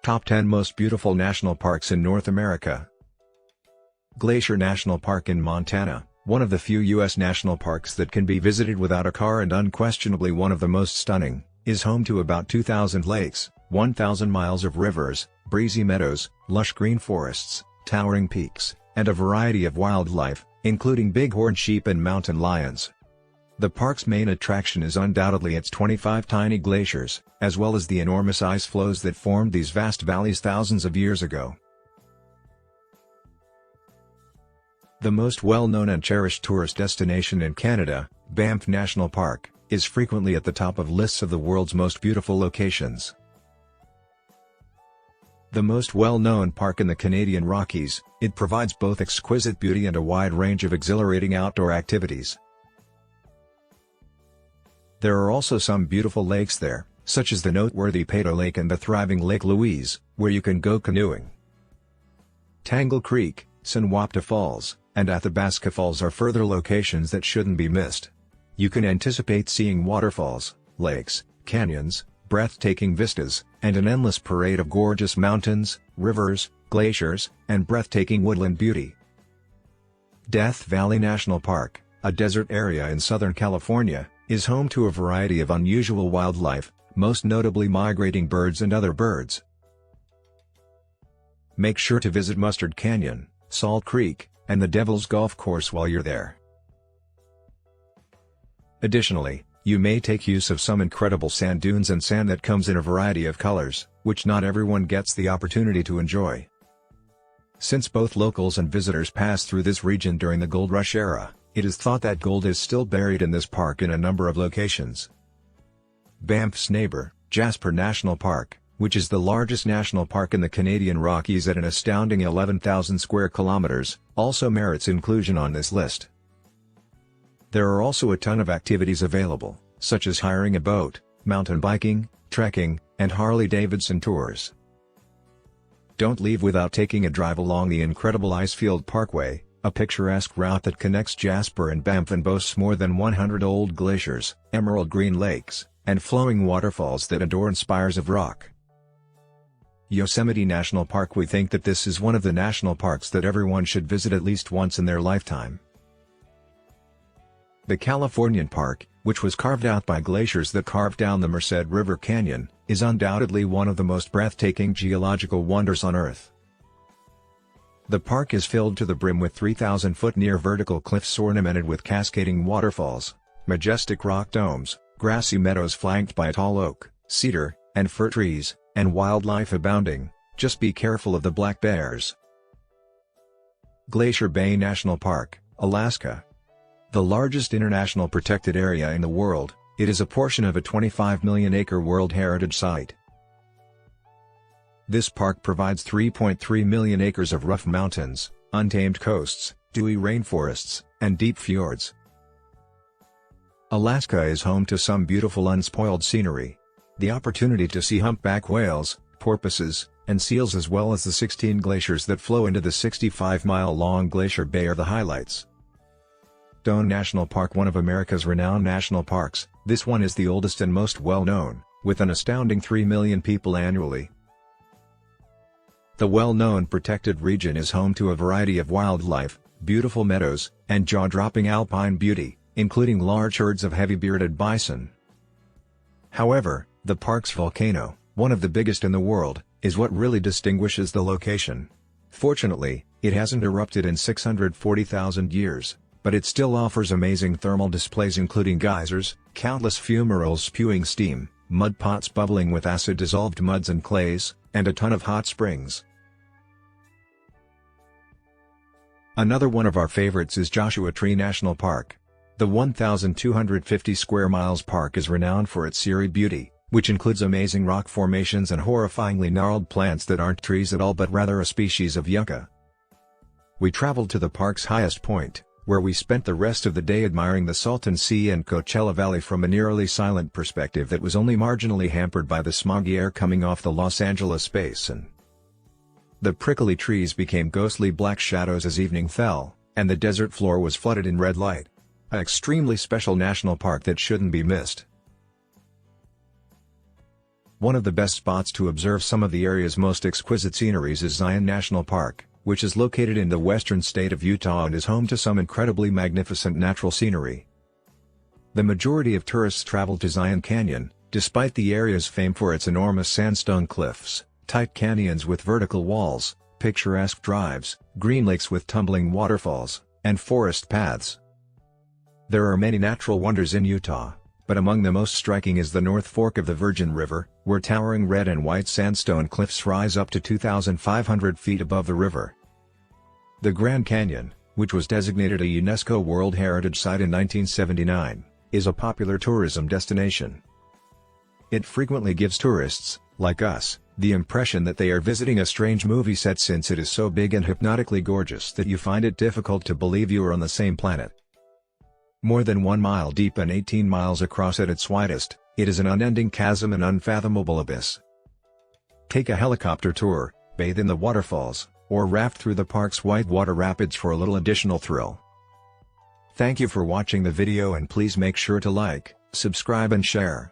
Top 10 Most Beautiful National Parks in North America. Glacier National Park in Montana, one of the few U.S. national parks that can be visited without a car and unquestionably one of the most stunning, is home to about 2,000 lakes, 1,000 miles of rivers, breezy meadows, lush green forests, towering peaks, and a variety of wildlife, including bighorn sheep and mountain lions. The park's main attraction is undoubtedly its 25 tiny glaciers, as well as the enormous ice flows that formed these vast valleys thousands of years ago. The most well-known and cherished tourist destination in Canada, Banff National Park, is frequently at the top of lists of the world's most beautiful locations. The most well-known park in the Canadian Rockies, it provides both exquisite beauty and a wide range of exhilarating outdoor activities. There are also some beautiful lakes there, such as the noteworthy Peyto Lake and the thriving Lake Louise, where you can go canoeing. Tangle Creek, Sinwapta Falls, and Athabasca Falls are further locations that shouldn't be missed. You can anticipate seeing waterfalls, lakes, canyons, breathtaking vistas, and an endless parade of gorgeous mountains, rivers, glaciers, and breathtaking woodland beauty. Death Valley National Park, a desert area in Southern California, is home to a variety of unusual wildlife, most notably migrating birds and other birds. Make sure to visit Mustard Canyon, Salt Creek, and the Devil's Golf Course while you're there. Additionally, you may take use of some incredible sand dunes and sand that comes in a variety of colors, which not everyone gets the opportunity to enjoy. Since both locals and visitors pass through this region during the gold rush era, it is thought that gold is still buried in this park in a number of locations. Banff's neighbor, Jasper National Park, which is the largest national park in the Canadian Rockies at an astounding 11,000 square kilometers, also merits inclusion on this list. There are also a ton of activities available, such as hiring a boat, mountain biking, trekking, and Harley-Davidson tours. Don't leave without taking a drive along the incredible Icefield Parkway, a picturesque route that connects Jasper and Banff and boasts more than 100 old glaciers, emerald green lakes, and flowing waterfalls that adorn spires of rock. Yosemite National Park. We think that this is one of the national parks that everyone should visit at least once in their lifetime. The Californian Park, which was carved out by glaciers that carved down the Merced River Canyon, is undoubtedly one of the most breathtaking geological wonders on Earth. The park is filled to the brim with 3,000-foot near vertical cliffs ornamented with cascading waterfalls, majestic rock domes, grassy meadows flanked by tall oak, cedar, and fir trees, and wildlife abounding. Just be careful of the black bears. Glacier Bay National Park, Alaska. The largest international protected area in the world, it is a portion of a 25 million-acre World Heritage Site. This park provides 3.3 million acres of rough mountains, untamed coasts, dewy rainforests, and deep fjords. Alaska is home to some beautiful unspoiled scenery. The opportunity to see humpback whales, porpoises, and seals as well as the 16 glaciers that flow into the 65-mile-long Glacier Bay are the highlights. Yellowstone National Park, one of America's renowned national parks, this one is the oldest and most well-known, with an astounding 3 million people annually. The well-known protected region is home to a variety of wildlife, beautiful meadows, and jaw-dropping alpine beauty, including large herds of heavy-bearded bison. However, the park's volcano, one of the biggest in the world, is what really distinguishes the location. Fortunately, it hasn't erupted in 640,000 years, but it still offers amazing thermal displays including geysers, countless fumaroles spewing steam, mud pots bubbling with acid-dissolved muds and clays, and a ton of hot springs. Another one of our favorites is Joshua Tree National Park. The 1,250 square miles park is renowned for its serene beauty, which includes amazing rock formations and horrifyingly gnarled plants that aren't trees at all but rather a species of yucca. We traveled to the park's highest point, where we spent the rest of the day admiring the Salton Sea and Coachella Valley from a nearly silent perspective that was only marginally hampered by the smoggy air coming off the Los Angeles basin. The prickly trees became ghostly black shadows as evening fell, and the desert floor was flooded in red light. An extremely special national park that shouldn't be missed. One of the best spots to observe some of the area's most exquisite sceneries is Zion National Park, which is located in the western state of Utah and is home to some incredibly magnificent natural scenery. The majority of tourists travel to Zion Canyon, despite the area's fame for its enormous sandstone cliffs, tight canyons with vertical walls, picturesque drives, green lakes with tumbling waterfalls, and forest paths. There are many natural wonders in Utah, but among the most striking is the North Fork of the Virgin River, where towering red and white sandstone cliffs rise up to 2,500 feet above the river. The Grand Canyon, which was designated a UNESCO World Heritage Site in 1979, is a popular tourism destination. It frequently gives tourists, like us, the impression that they are visiting a strange movie set since it is so big and hypnotically gorgeous that you find it difficult to believe you are on the same planet. More than 1 mile deep and 18 miles across at its widest, it is an unending chasm and unfathomable abyss. Take a helicopter tour, bathe in the waterfalls, or raft through the park's whitewater rapids for a little additional thrill. Thank you for watching the video and please make sure to like, subscribe and share.